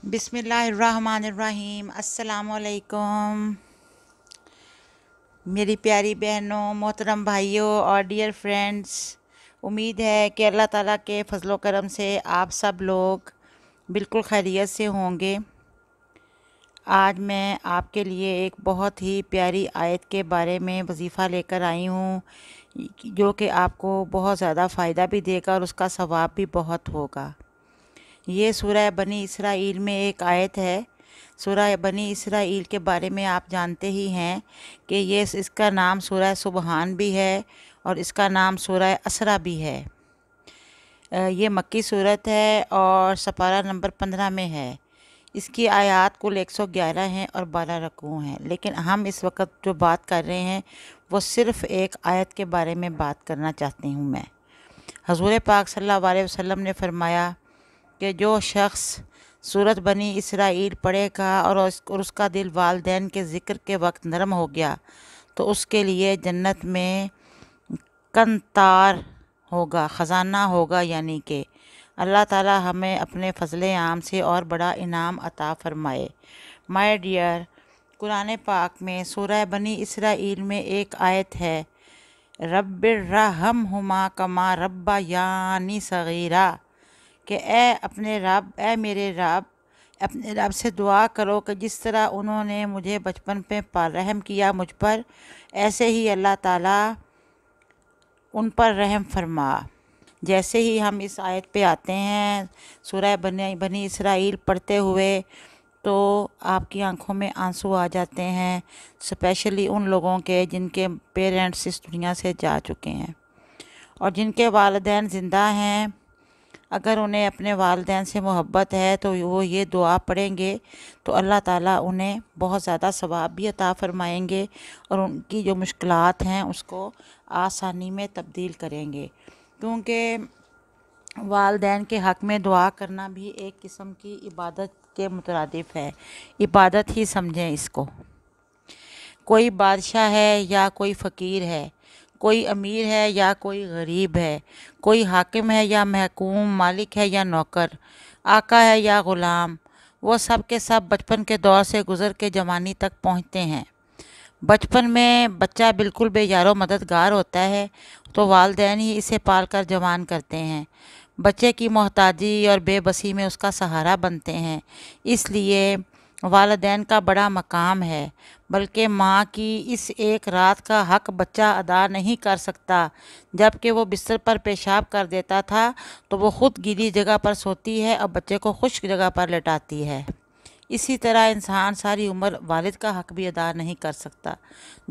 बिस्मिल्लाहिर्रहमानिर्रहीम। अस्सलाम वालेकुम मेरी प्यारी बहनों, मोहतरम भाइयों और डियर फ्रेंड्स। उम्मीद है कि अल्लाह ताला के फजलो करम से आप सब लोग बिल्कुल खैरियत से होंगे। आज मैं आपके लिए एक बहुत ही प्यारी आयत के बारे में वजीफ़ा लेकर आई हूँ, जो कि आपको बहुत ज़्यादा फ़ायदा भी देगा और उसका सवाब भी बहुत होगा। ये सूरह बनी इसराइल में एक आयत है। सूरह बनी इसराइल के बारे में आप जानते ही हैं कि इसका नाम सूरह सुबहान भी है और इसका नाम सूरह असरा भी है। ये मक्की सूरत है और सपारा नंबर 15 में है। इसकी आयत कुल 111 हैं और 12 रकू हैं, लेकिन हम इस वक्त जो बात कर रहे हैं वो सिर्फ़ एक आयत के बारे में बात करना चाहती हूँ मैं। हज़ूर पाक सल्लल्लाहु अलैहि वसल्लम ने फरमाया कि जो शख्स सूरत बनी इसराइल पढ़ेगा और उसका दिल वालदैन के ज़िक्र के वक्त नरम हो गया तो उसके लिए जन्नत में कंतार होगा, ख़जाना होगा। यानी कि अल्लाह ताला हमें अपने फ़ज़ल आम से और बड़ा इनाम अता फ़रमाए। माय डियर, कुरान पाक में सूरह बनी इसराइल में एक आयत है, रब्बिर्रहम्हुमा कमा रब्बयानी सगीरा, कि ए मेरे रब, अपने रब से दुआ करो कि जिस तरह उन्होंने मुझे बचपन पे रहम किया मुझ पर, ऐसे ही अल्लाह ताला उन पर रहम फरमा। जैसे ही हम इस आयत पे आते हैं सूरह बनी इसराइल पढ़ते हुए, तो आपकी आंखों में आंसू आ जाते हैं, स्पेशली उन लोगों के जिनके पेरेंट्स इस दुनिया से जा चुके हैं और जिनके वालिदैन ज़िंदा हैं। अगर उन्हें अपने वालिदैन से मोहब्बत है तो वो ये दुआ पढ़ेंगे तो अल्लाह ताला उन्हें बहुत ज़्यादा सवाब भी अता फ़रमाएंगे और उनकी जो मुश्किलात हैं उसको आसानी में तब्दील करेंगे, क्योंकि वालिदैन के हक़ में दुआ करना भी एक किस्म की इबादत के मुतरादिफ है। इबादत ही समझें इसको। कोई बादशाह है या कोई फ़कीर है, कोई अमीर है या कोई गरीब है, कोई हाकिम है या महकूम, मालिक है या नौकर, आका है या ग़ुलाम, वो सब के सब बचपन के दौर से गुज़र के जवानी तक पहुँचते हैं। बचपन में बच्चा बिल्कुल बेयारो मददगार होता है, तो वालिदैन ही इसे पाल कर जवान करते हैं। बच्चे की मोहताजी और बेबसी में उसका सहारा बनते हैं। इसलिए वालिदैन का बड़ा मकाम है, बल्कि माँ की इस एक रात का हक़ बच्चा अदा नहीं कर सकता। जबकि वो बिस्तर पर पेशाब कर देता था तो वो ख़ुद गीली जगह पर सोती है और बच्चे को खुश्क जगह पर लेटाती है। इसी तरह इंसान सारी उम्र वालिद का हक़ भी अदा नहीं कर सकता,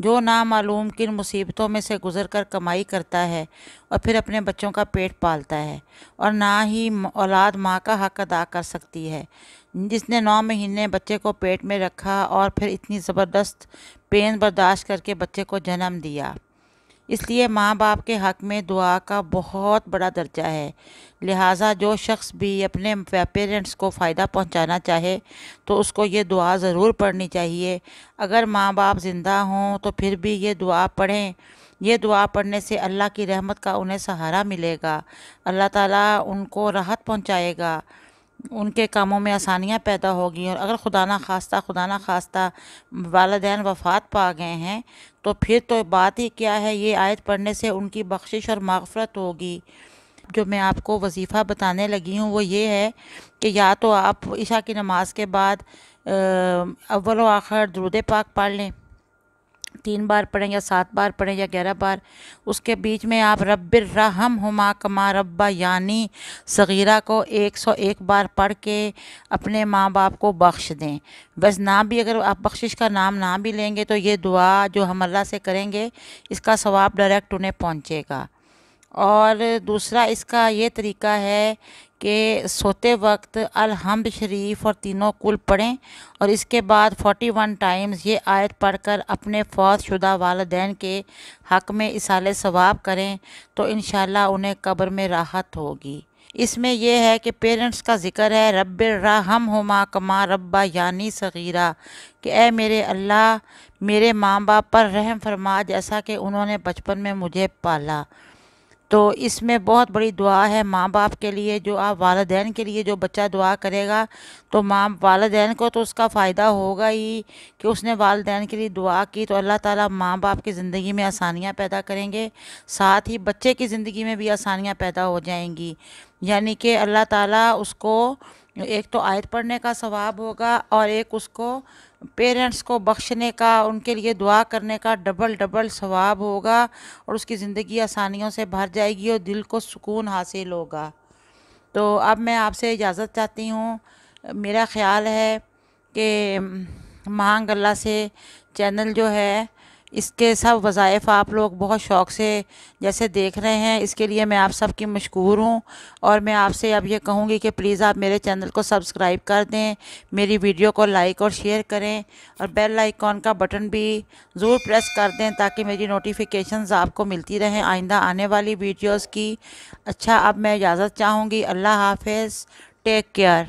जो नामालूम किन मुसीबतों में से गुज़र कर कमाई करता है और फिर अपने बच्चों का पेट पालता है, और ना ही औलाद माँ का हक़ अदा कर सकती है, जिसने 9 महीने बच्चे को पेट में रखा और फिर इतनी ज़बरदस्त पेन बर्दाश्त करके बच्चे को जन्म दिया। इसलिए माँ बाप के हक़ में दुआ का बहुत बड़ा दर्जा है। लिहाजा जो शख्स भी अपने पेरेंट्स को फ़ायदा पहुँचाना चाहे तो उसको ये दुआ ज़रूर पढ़नी चाहिए। अगर माँ बाप ज़िंदा हों तो फिर भी ये दुआ पढ़ें। ये दुआ पढ़ने से अल्लाह की रहमत का उन्हें सहारा मिलेगा, अल्लाह ताला उनको राहत पहुँचाएगा, उनके कामों में आसानियाँ पैदा होगी। और अगर खुदा ना खास्ता वालिदैन वफ़ात पा गए हैं तो फिर तो बात ही क्या है। ये आयत पढ़ने से उनकी बख्शिश और मग़फ़रत होगी। जो मैं आपको वजीफ़ा बताने लगी हूँ वो ये है कि या तो आप इशा की नमाज के बाद अव्वल व आखिर दुरूद पाक पढ़ लें, 3 बार पढ़ें या 7 बार पढ़ें या 11 बार। उसके बीच में आप रब्बिर्रहम्हुमा कमा रब्बयानी सगीरा को 101 बार पढ़ के अपने माँ बाप को बख्श दें। बस ना भी अगर आप बख्शिश का नाम ना भी लेंगे तो ये दुआ जो हम अल्लाह से करेंगे इसका सवाब डायरेक्ट उन्हें पहुँचेगा। और दूसरा इसका ये तरीका है कि सोते वक्त अल-हम्द शरीफ और तीनों कुल पढ़ें और इसके बाद 41 टाइम्स ये आयत पढ़कर अपने फौत शुदा वालिदैन के हक़ में इसाले सवाब करें तो इंशाल्लाह उन्हें कब्र में राहत होगी। इसमें यह है कि पेरेंट्स का ज़िक्र है, रब्बिर्रहम्हुमा कमा रब्बयानी सगीरा, कि ए मेरे अल्लाह मेरे माँ बाप पर रहम फरमा जैसा कि उन्होंने बचपन में मुझे पाला। تو اس میں بہت بڑی دعا ہے ماں باپ کے لیے، جو آپ والدین کے لیے جو بچہ دعا کرے گا تو والدین کو تو اس کا فائدہ ہوگا ہی کہ اس نے والدین کے لیے دعا کی، تو اللہ تعالیٰ ماں باپ کی زندگی میں آسانیاں پیدا کریں گے، ساتھ ہی بچے کی زندگی میں بھی آسانیاں پیدا ہو جائیں گی۔ یعنی کہ اللہ تعالیٰ اس کو ایک تو آیت پڑھنے کا ثواب ہوگا، اور ایک اس کو پیرنٹس کو بخشنے کا، ان کے لیے دعا کرنے کا ڈبل ڈبل ثواب ہوگا، اور اس کی زندگی آسانیوں سے بھر جائے گی اور دل کو سکون حاصل ہوگا۔ تو اب میں آپ سے اجازت چاہتی ہوں۔ میرا خیال ہے کہ مانگ اللہ سے چینل جو ہے، اس کے سب وظائف آپ لوگ بہت شوق سے جیسے دیکھ رہے ہیں، اس کے لیے میں آپ سب کی مشکور ہوں، اور میں آپ سے اب یہ کہوں گی کہ پلیز آپ میرے چینل کو سبسکرائب کر دیں، میری ویڈیو کو لائک اور شیئر کریں، اور بیل آئیکن کا بٹن بھی ضرور پریس کر دیں تاکہ میری نوٹیفیکیشنز آپ کو ملتی رہیں آئندہ آنے والی ویڈیوز کی۔ اچھا، اب میں اجازت چاہوں گی۔ اللہ حافظ، ٹیک کیئر۔